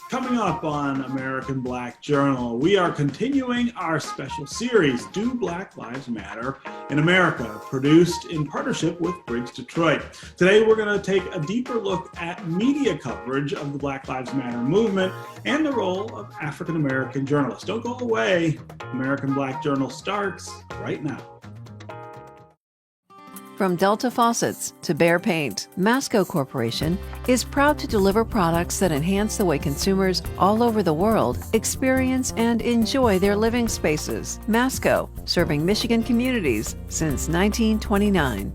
Coming up on American Black Journal, we are continuing our special series, Do Black Lives Matter in America, produced in partnership with BridgeDetroit. Today, we're going to take a deeper look at media coverage of the Black Lives Matter movement and the role of African American journalists. Don't go away. American Black Journal starts right now. From Delta Faucets to Behr Paint, Masco Corporation is proud to deliver products that enhance the way consumers all over the world experience and enjoy their living spaces. Masco, serving Michigan communities since 1929.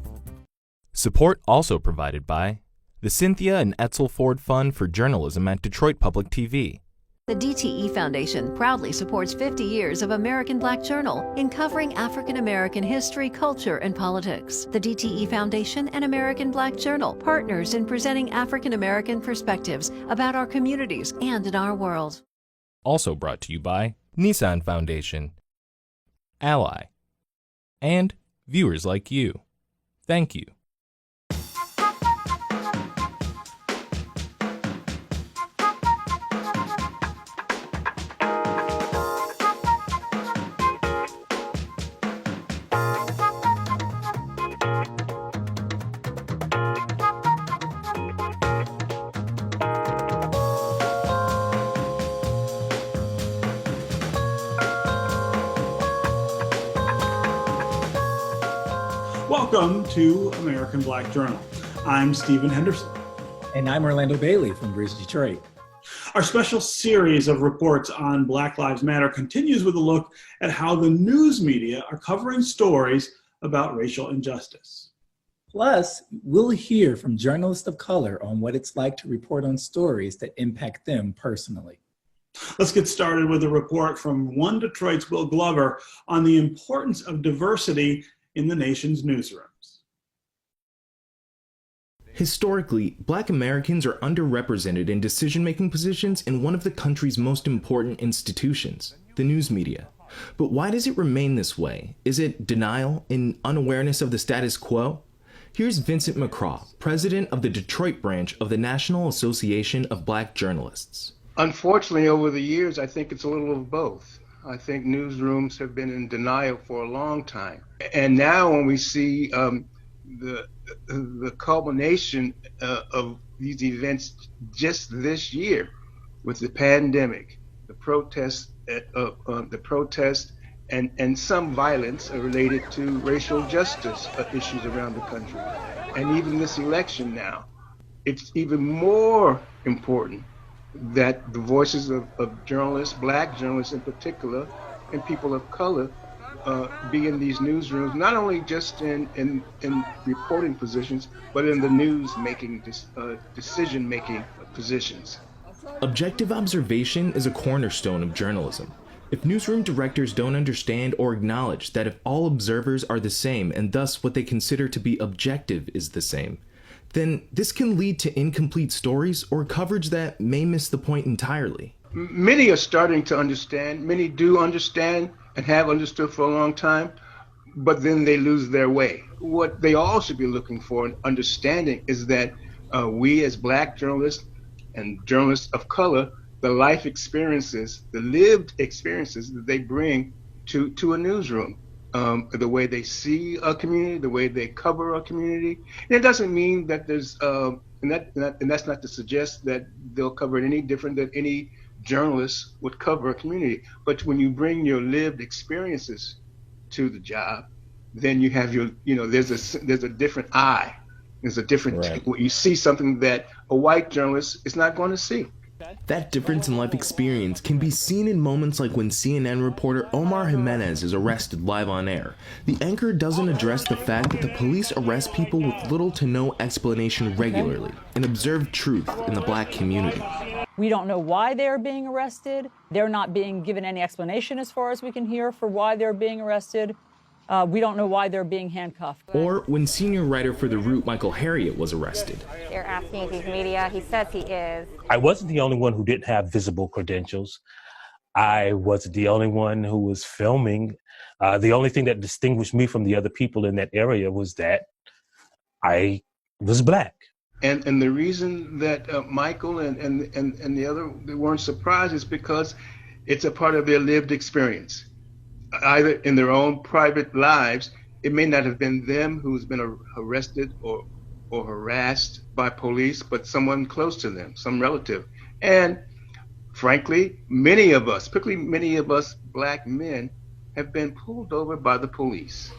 Support also provided by the Cynthia and Etzel Ford Fund for Journalism at Detroit Public TV. The DTE Foundation proudly supports 50 years of American Black Journal in covering African American history, culture, and politics. The DTE Foundation and American Black Journal, partners in presenting African American perspectives about our communities and in our world. Also brought to you by Nissan Foundation, Ally, and viewers like you. Thank you. Welcome to American Black Journal. I'm Stephen Henderson. And I'm Orlando Bailey from BridgeDetroit. Our special series of reports on Black Lives Matter continues with a look at how the news media are covering stories about racial injustice. Plus, we'll hear from journalists of color on what it's like to report on stories that impact them personally. Let's get started with a report from One Detroit's Will Glover on the importance of diversity in the nation's newsrooms. Historically, Black Americans are underrepresented in decision-making positions in one of the country's most important institutions, the news media. But why does it remain this way? Is it denial and unawareness of the status quo? Here's Vincent McCraw, president of the Detroit branch of the National Association of Black Journalists. Unfortunately, over the years, I think it's a little of both. I think newsrooms have been in denial for a long time. And now when we see the culmination of these events just this year with the pandemic, the protests and some violence related to racial justice issues around the country, and even this election now, it's even more important that the voices of journalists, Black journalists in particular, and people of color be in these newsrooms, not only just in reporting positions, but in the news-making, decision-making positions. Objective observation is a cornerstone of journalism. If newsroom directors don't understand or acknowledge that if all observers are the same and thus what they consider to be objective is the same, then this can lead to incomplete stories or coverage that may miss the point entirely. Many are starting to understand. Many do understand and have understood for a long time, but then they lose their way. What they all should be looking for and understanding is that we as Black journalists and journalists of color, the life experiences, the lived experiences that they bring to a newsroom, the way they see a community, the way they cover a community. And it doesn't mean that there's, and that's not to suggest that they'll cover it any different than any journalist would cover a community. But when you bring your lived experiences to the job, then you have your, there's a different eye. There's a different, right. You see something that a white journalist is not going to see. That difference in life experience can be seen in moments like when CNN reporter Omar Jimenez is arrested live on air. The anchor doesn't address the fact that the police arrest people with little to no explanation regularly, an observed truth in the Black community. We don't know why they're being arrested. They're not being given any explanation as far as we can hear for why they're being arrested. We don't know why they're being handcuffed. Or when senior writer for The Root, Michael Harriot, was arrested. They're asking if he's media. He says he is. I wasn't the only one who didn't have visible credentials. I wasn't the only one who was filming. The only thing that distinguished me from the other people in that area was that I was Black. And the reason that Michael and the other they weren't surprised is because it's a part of their lived experience. Either in their own private lives, it may not have been them who's been arrested or harassed by police, but someone close to them, some relative. And frankly, many of us, particularly many of us black men, have been pulled over by the police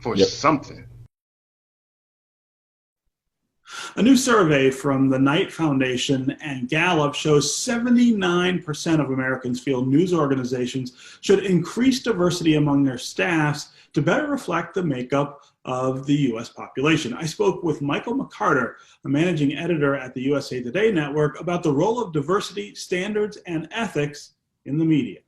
for something. A new survey from the Knight Foundation and Gallup shows 79% of Americans feel news organizations should increase diversity among their staffs to better reflect the makeup of the U.S. population. I spoke with Michael McCarter, a managing editor at the USA Today Network, about the role of diversity, standards, and ethics in the media.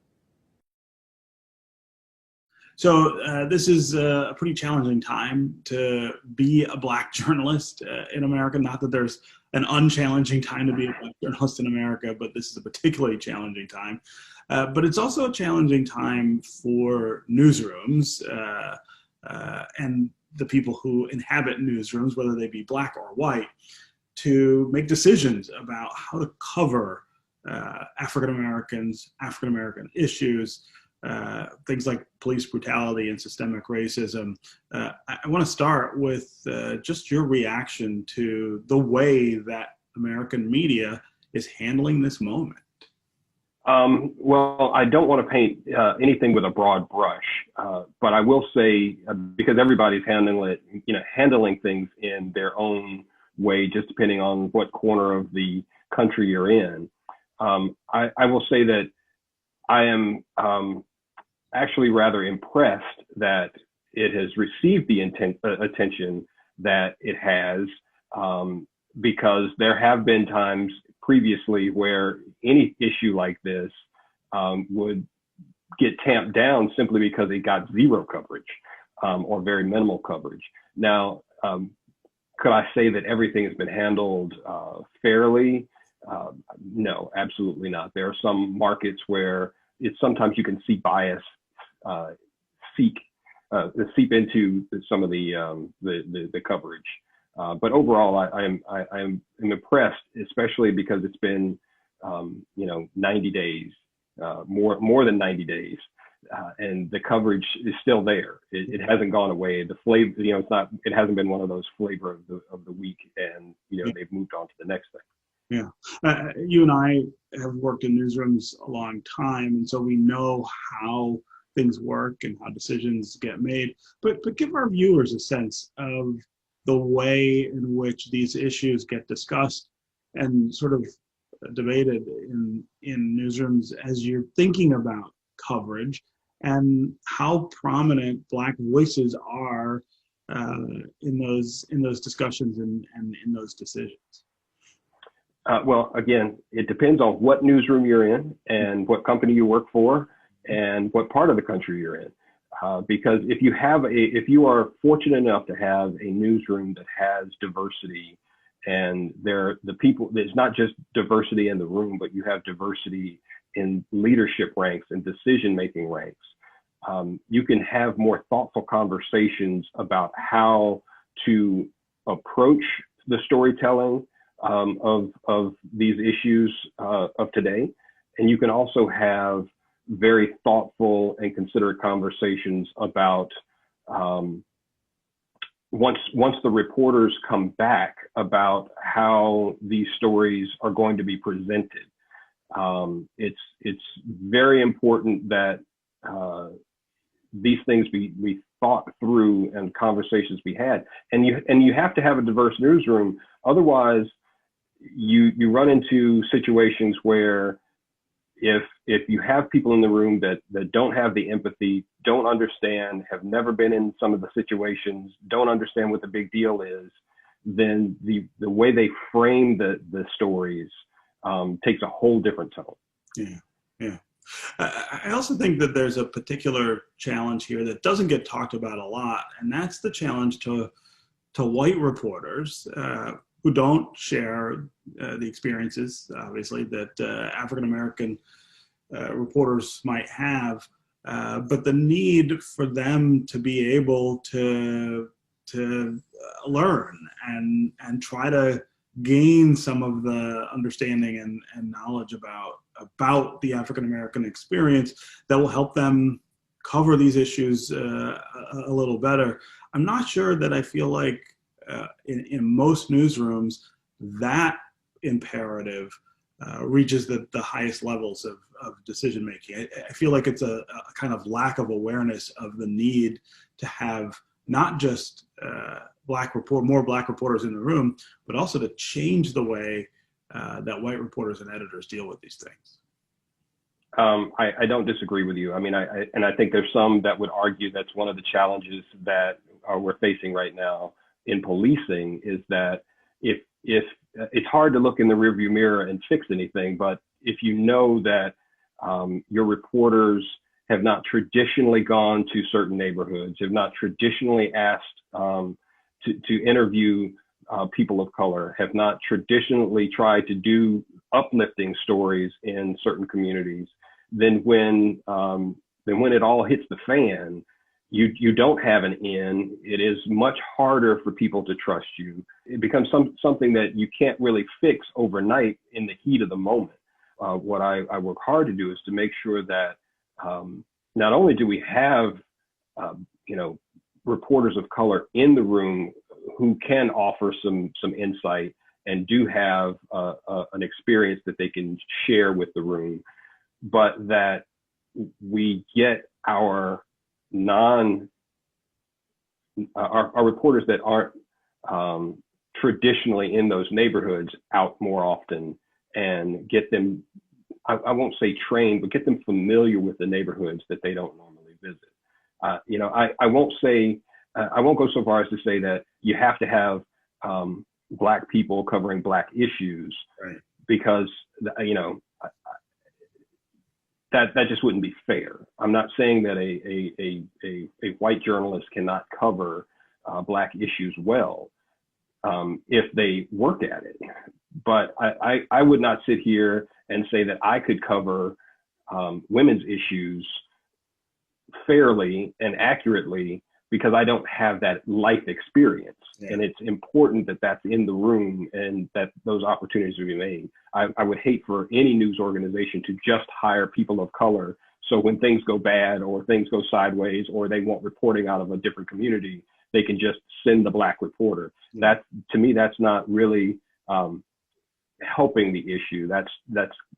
So this is a pretty challenging time to be a black journalist in America. Not that there's an unchallenging time to be a black journalist in America, but this is a particularly challenging time. But it's also a challenging time for newsrooms and the people who inhabit newsrooms, whether they be black or white, to make decisions about how to cover African Americans, African American issues, things like police brutality and systemic racism. I want to start with just your reaction to the way that American media is handling this moment. Well, I don't want to paint anything with a broad brush, but I will say, because everybody's handling things in their own way, just depending on what corner of the country you're in. I will say that I am actually rather impressed that it has received the attention that it has, because there have been times previously where any issue like this would get tamped down simply because it got zero coverage or very minimal coverage. Now, could I say that everything has been handled fairly? No, absolutely not. There are some markets where sometimes you can see bias seep into some of the coverage. But overall, I'm impressed, especially because it's been 90 days, more than 90 days, and the coverage is still there. It hasn't gone away. The flavor, it hasn't been one of those flavor of the week, and they've moved on to the next thing. Yeah, you and I have worked in newsrooms a long time, and so we know how things work and how decisions get made. But give our viewers a sense of the way in which these issues get discussed and sort of debated in newsrooms as you're thinking about coverage, and how prominent Black voices are in those discussions and in those decisions. Well, again, it depends on what newsroom you're in and what company you work for and what part of the country you're in. Because if you are fortunate enough to have a newsroom that has diversity, and it's not just diversity in the room, but you have diversity in leadership ranks and decision-making ranks, you can have more thoughtful conversations about how to approach the storytelling of these issues of today. And you can also have very thoughtful and considerate conversations about once the reporters come back about how these stories are going to be presented. It's very important that these things be thought through and conversations be had. And you have to have a diverse newsroom. Otherwise, you run into situations where if you have people in the room that don't have the empathy, don't understand, have never been in some of the situations, don't understand what the big deal is, then the way they frame the stories takes a whole different tone. Yeah. I also think that there's a particular challenge here that doesn't get talked about a lot, and that's the challenge to white reporters who don't share the experiences, obviously, that African-American reporters might have, but the need for them to be able to learn and try to gain some of the understanding and knowledge about the African American experience that will help them cover these issues a little better. I'm not sure that I feel like in most newsrooms that imperative reaches the highest levels of decision making. I feel like it's a kind of lack of awareness of the need to have not just more black reporters in the room, but also to change the way that white reporters and editors deal with these things. I don't disagree with you. I mean, I think there's some that would argue that's one of the challenges that we're facing right now in policing, is that if it's hard to look in the rearview mirror and fix anything, but if you know that your reporters have not traditionally gone to certain neighborhoods, have not traditionally asked to interview people of color, have not traditionally tried to do uplifting stories in certain communities, then when it all hits the fan, you don't have an in. It is much harder for people to trust you. It becomes something that you can't really fix overnight in the heat of the moment. What I work hard to do is to make sure that not only do we have reporters of color in the room who can offer some insight and do have an experience that they can share with the room, but that we get our reporters that aren't traditionally in those neighborhoods out more often, and get them, I won't say trained, but get them familiar with the neighborhoods that they don't normally visit. I won't say, I won't go so far as to say that you have to have Black people covering Black issues, right? Because, that just wouldn't be fair. I'm not saying that a white journalist cannot cover Black issues well if they work at it. But I would not sit here and say that I could cover women's issues fairly and accurately because I don't have that life experience. Yeah. And it's important that that's in the room and that those opportunities will be made. I would hate for any news organization to just hire people of color. So when things go bad or things go sideways or they want reporting out of a different community, they can just send the Black reporter. Yeah. That, to me, that's not really helping the issue. That's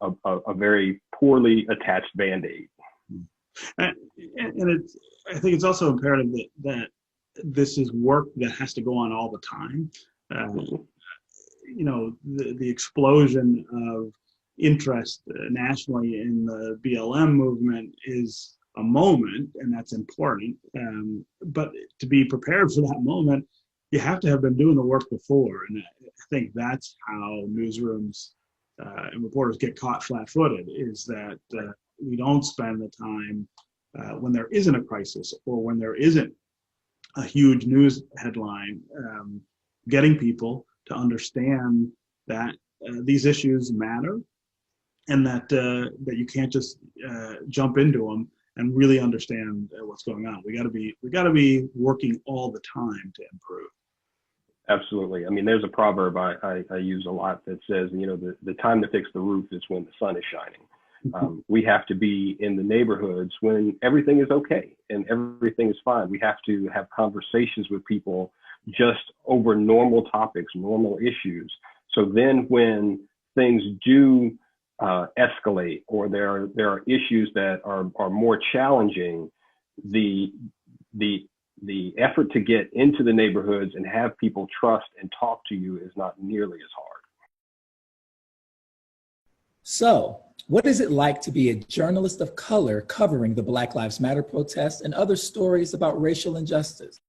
a very poorly attached Band-Aid. And I think it's also imperative that this is work that has to go on all the time. The explosion of interest nationally in the BLM movement is a moment, and that's important. But to be prepared for that moment, you have to have been doing the work before. And I think that's how newsrooms and reporters get caught flat-footed, is that we don't spend the time when there isn't a crisis or when there isn't a huge news headline, getting people to understand that these issues matter, and that you can't just jump into them and really understand what's going on. We got to be working all the time to improve. Absolutely. I mean, there's a proverb I use a lot that says, the time to fix the roof is when the sun is shining. We have to be in the neighborhoods when everything is okay and everything is fine. We have to have conversations with people just over normal topics, normal issues. So then when things do escalate, or there are issues that are more challenging, the effort to get into the neighborhoods and have people trust and talk to you is not nearly as hard. So, what is it like to be a journalist of color covering the Black Lives Matter protests and other stories about racial injustice?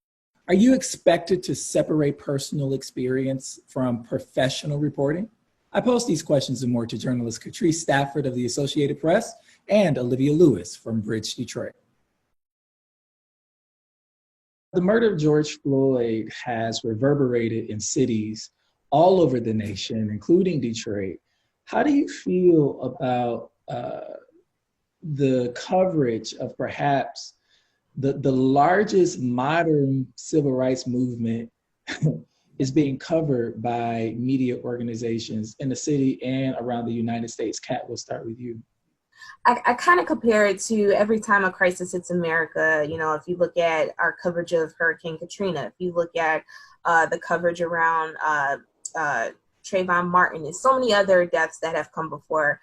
Are you expected to separate personal experience from professional reporting? I pose these questions and more to journalists Catrice Stafford of the Associated Press and Olivia Lewis from BridgeDetroit. The murder of George Floyd has reverberated in cities all over the nation, including Detroit. How do you feel about the coverage of perhaps the largest modern civil rights movement is being covered by media organizations in the city and around the United States? Kat, we'll start with you. I kind of compare it to every time a crisis hits America. You know, if you look at our coverage of Hurricane Katrina, if you look at the coverage around Trayvon Martin, and so many other deaths that have come before,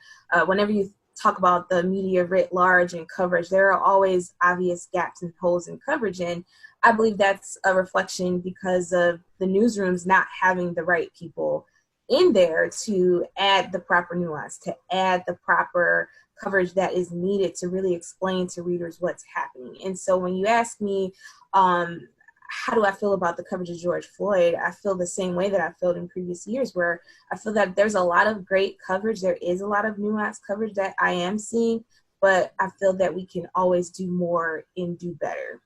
whenever you talk about the media writ large and coverage, there are always obvious gaps and holes in coverage. And I believe that's a reflection because of the newsrooms not having the right people in there to add the proper nuance, to add the proper coverage that is needed to really explain to readers what's happening. And so when you ask me, how do I feel about the coverage of George Floyd? I feel the same way that I felt in previous years, where I feel that there's a lot of great coverage. There is a lot of nuanced coverage that I am seeing, but I feel that we can always do more and do better.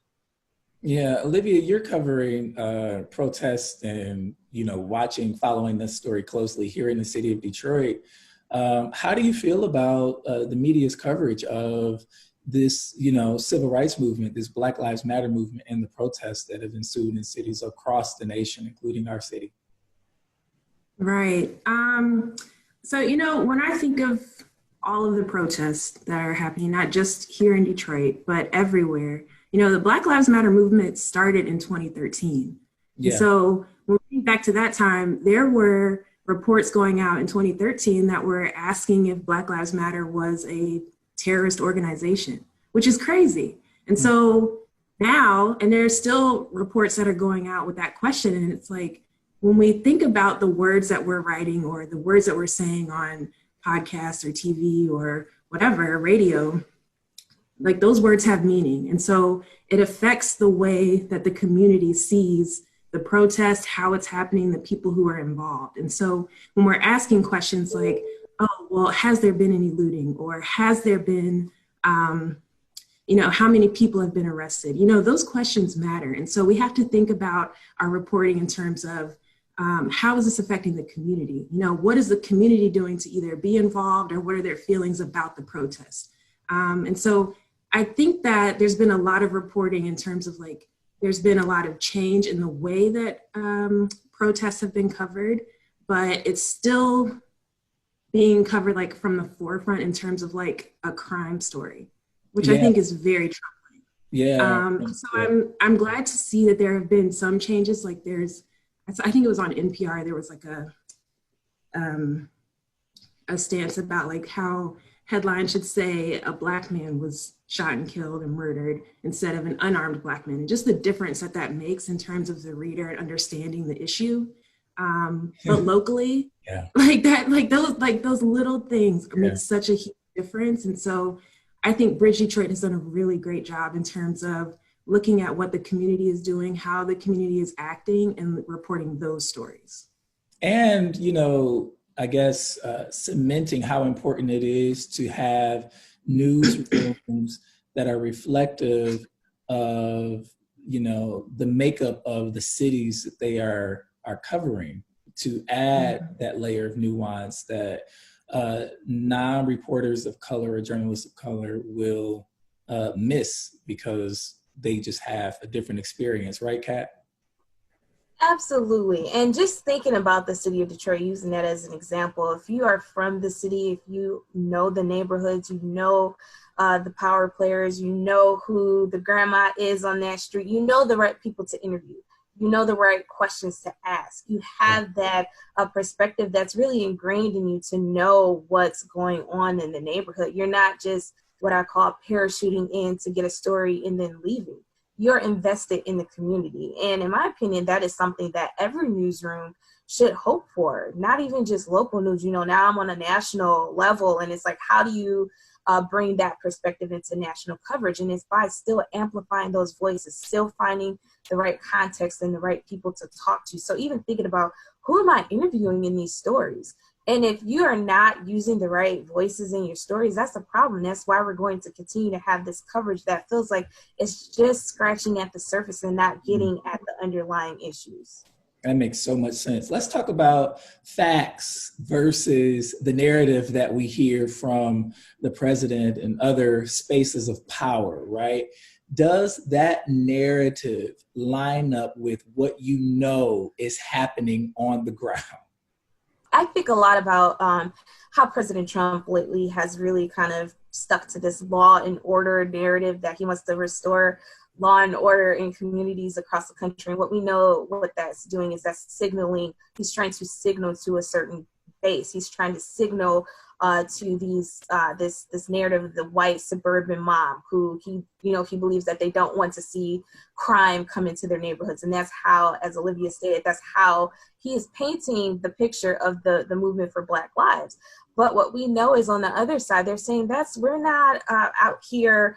Yeah, Olivia, you're covering protests and, following this story closely here in the city of Detroit. How do you feel about the media's coverage of this, civil rights movement, this Black Lives Matter movement, and the protests that have ensued in cities across the nation, including our city? Right. So, when I think of all of the protests that are happening, not just here in Detroit, but everywhere, the Black Lives Matter movement started in 2013. Yeah. And so when we think back to that time, there were reports going out in 2013 that were asking if Black Lives Matter was a terrorist organization, which is crazy. And so now, and there's still reports that are going out with that question. And it's like, when we think about the words that we're writing or the words that we're saying on podcasts or TV or whatever, radio, like those words have meaning. And so it affects the way that the community sees the protest, how it's happening, the people who are involved. And so when we're asking questions like, oh, well, has there been any looting? Or has there been, how many people have been arrested? Those questions matter. And so we have to think about our reporting in terms of how is this affecting the community? What is the community doing to either be involved, or what are their feelings about the protest? And so I think that there's been a lot of reporting in terms of there's been a lot of change in the way that protests have been covered, but it's still being covered from the forefront in terms of a crime story, which I think is very troubling. Yeah. So I'm glad to see that there have been some changes. I think it was on NPR, there was a stance about how headlines should say a Black man was shot and killed and murdered instead of an unarmed Black man, and just the difference that makes in terms of the reader and understanding the issue. But locally, those little things make such a huge difference. And so I think BridgeDetroit has done a really great job in terms of looking at what the community is doing, how the community is acting, and reporting those stories. And, I guess cementing how important it is to have newsrooms that are reflective of, the makeup of the cities that they are covering, to add that layer of nuance that non-reporters of color or journalists of color will miss because they just have a different experience, right, Kat? Absolutely. And just thinking about the city of Detroit, using that as an example, if you are from the city, if you know the neighborhoods, you know the power players, you know who the grandma is on that street, you know the right people to interview, you know the right questions to ask. You have that perspective that's really ingrained in you to know what's going on in the neighborhood. You're not just what I call parachuting in to get a story and then leaving. You're invested in the community. And in my opinion, that is something that every newsroom should hope for, not even just local news. Now I'm on a national level, and it's like, how do you bring that perspective into national coverage? And it's by still amplifying those voices, still finding the right context and the right people to talk to. So even thinking about, who am I interviewing in these stories? And if you are not using the right voices in your stories, that's a problem. That's why we're going to continue to have this coverage that feels like it's just scratching at the surface and not getting at the underlying issues. That makes so much sense. Let's talk about facts versus the narrative that we hear from the president and other spaces of power, right? Does that narrative line up with what you know is happening on the ground? I think a lot about how President Trump lately has really kind of stuck to this law and order narrative that he wants to restore law and order in communities across the country. And what we know what that's doing is that's signaling, he's trying to signal to a certain base. He's trying to signal to these this narrative of the white suburban mom who he believes that they don't want to see crime come into their neighborhoods. And that's how, as Olivia stated, that's how he is painting the picture of the movement for Black lives. But what we know is on the other side, they're saying we're not out here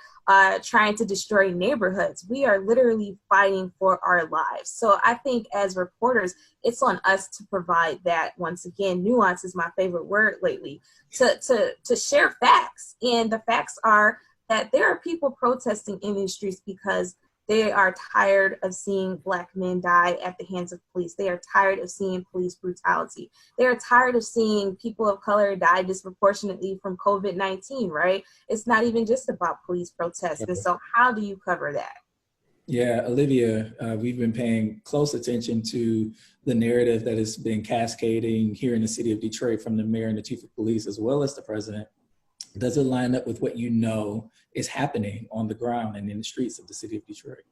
trying to destroy neighborhoods. We are literally fighting for our lives. So I think as reporters, it's on us to provide that. Once again, nuance is my favorite word lately, to share facts. And the facts are that there are people protesting in these streets because they are tired of seeing Black men die at the hands of police. They are tired of seeing police brutality. They are tired of seeing people of color die disproportionately from COVID-19, right? It's not even just about police protests. And so how do you cover that? Yeah, Olivia, we've been paying close attention to the narrative that has been cascading here in the city of Detroit from the mayor and the chief of police, as well as the president. Does it line up with what you know is happening on the ground and in the streets of the city of Detroit?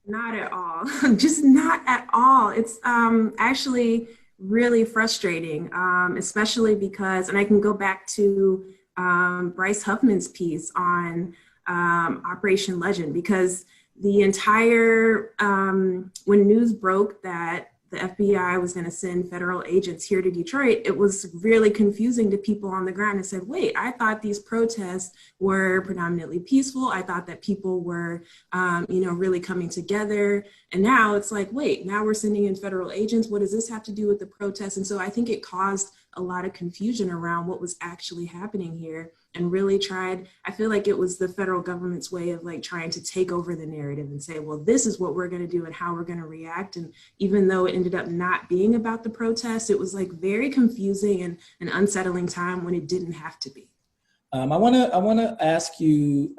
Not at all. Just not at all. It's actually really frustrating, especially because, and I can go back to Bryce Huffman's piece on Operation Legend, because the entire, when news broke that the FBI was going to send federal agents here to Detroit, it was really confusing to people on the ground and said, wait, I thought these protests were predominantly peaceful. I thought that people were, really coming together. And now it's like, wait, now we're sending in federal agents. What does this have to do with the protests? And so I think it caused a lot of confusion around what was actually happening here, and really I feel like it was the federal government's way of like trying to take over the narrative and say, well, this is what we're going to do and how we're going to react. And even though it ended up not being about the protests, it was like very confusing and an unsettling time when it didn't have to be. I want to ask you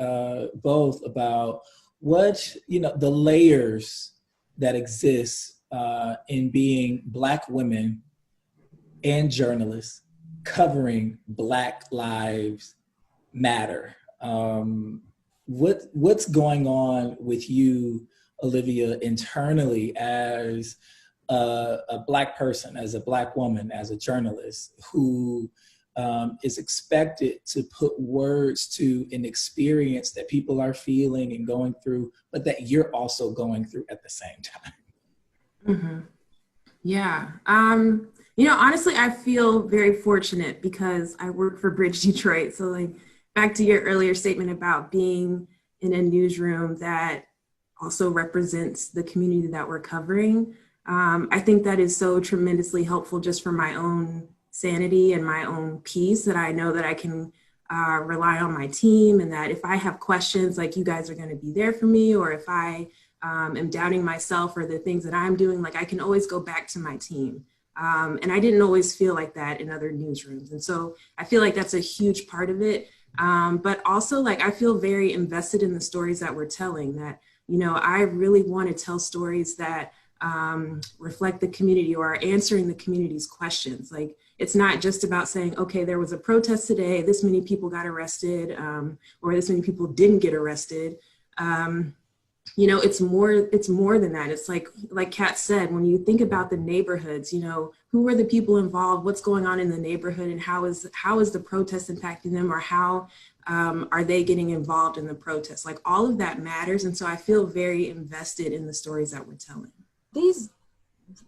both about what, the layers that exist in being Black women and journalists covering Black Lives Matter. What's going on with you, Olivia, internally as a Black person, as a Black woman, as a journalist who is expected to put words to an experience that people are feeling and going through, but that you're also going through at the same time? Mm-hmm. Yeah. Honestly, I feel very fortunate because I work for BridgeDetroit. So like back to your earlier statement about being in a newsroom that also represents the community that we're covering. I think that is so tremendously helpful just for my own sanity and my own peace, that I know that I can rely on my team, and that if I have questions, like you guys are going to be there for me, or if I am doubting myself or the things that I'm doing, like I can always go back to my team. And I didn't always feel like that in other newsrooms. And so I feel like that's a huge part of it. But also like, I feel very invested in the stories that we're telling, that, I really want to tell stories that reflect the community or are answering the community's questions. Like, it's not just about saying, okay, there was a protest today, this many people got arrested, or this many people didn't get arrested. It's more than that. It's like Kat said, when you think about the neighborhoods, who are the people involved, what's going on in the neighborhood, and how is the protest impacting them, or how are they getting involved in the protest? Like, all of that matters. And so I feel very invested in the stories that we're telling. These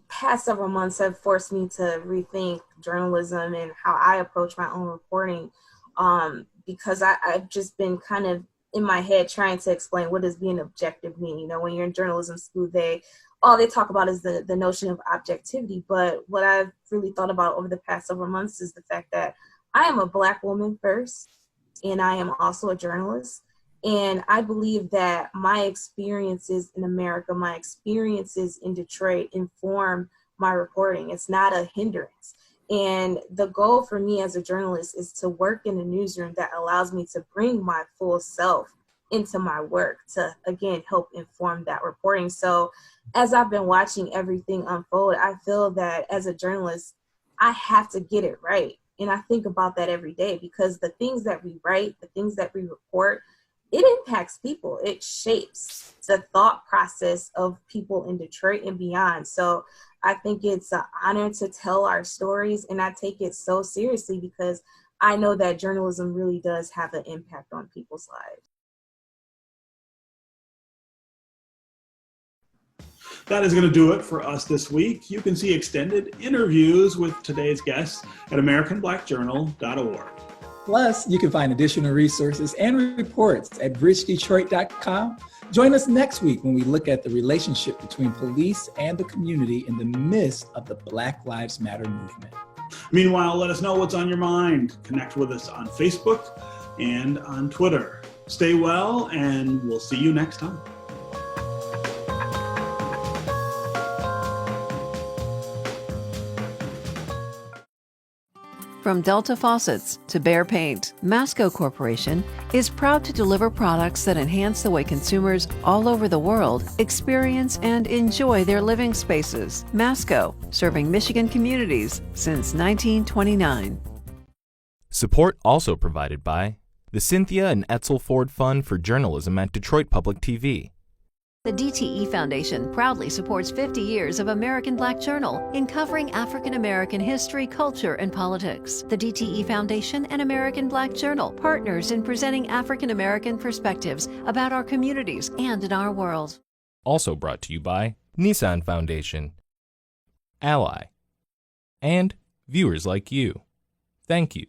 past several months have forced me to rethink journalism and how I approach my own reporting, because I've just been kind of in my head trying to explain what does being objective mean. When you're in journalism school, all they talk about is the notion of objectivity. But what I've really thought about over the past several months is the fact that I am a Black woman first, and I am also a journalist. And I believe that my experiences in America, my experiences in Detroit, inform my reporting. It's not a hindrance. And the goal for me as a journalist is to work in a newsroom that allows me to bring my full self into my work to, again, help inform that reporting. So as I've been watching everything unfold, I feel that as a journalist, I have to get it right. And I think about that every day, because the things that we write, the things that we report, it impacts people. It shapes the thought process of people in Detroit and beyond. So I think it's an honor to tell our stories, and I take it so seriously because I know that journalism really does have an impact on people's lives. That is going to do it for us this week. You can see extended interviews with today's guests at AmericanBlackJournal.org. Plus, you can find additional resources and reports at BridgeDetroit.com. Join us next week when we look at the relationship between police and the community in the midst of the Black Lives Matter movement. Meanwhile, let us know what's on your mind. Connect with us on Facebook and on Twitter. Stay well, and we'll see you next time. From Delta Faucets to Behr Paint, Masco Corporation is proud to deliver products that enhance the way consumers all over the world experience and enjoy their living spaces. Masco, serving Michigan communities since 1929. Support also provided by the Cynthia and Etzel Ford Fund for Journalism at Detroit Public TV. The DTE Foundation proudly supports 50 years of American Black Journal in covering African American history, culture, and politics. The DTE Foundation and American Black Journal, partners in presenting African American perspectives about our communities and in our world. Also brought to you by Nissan Foundation, Ally, and viewers like you. Thank you.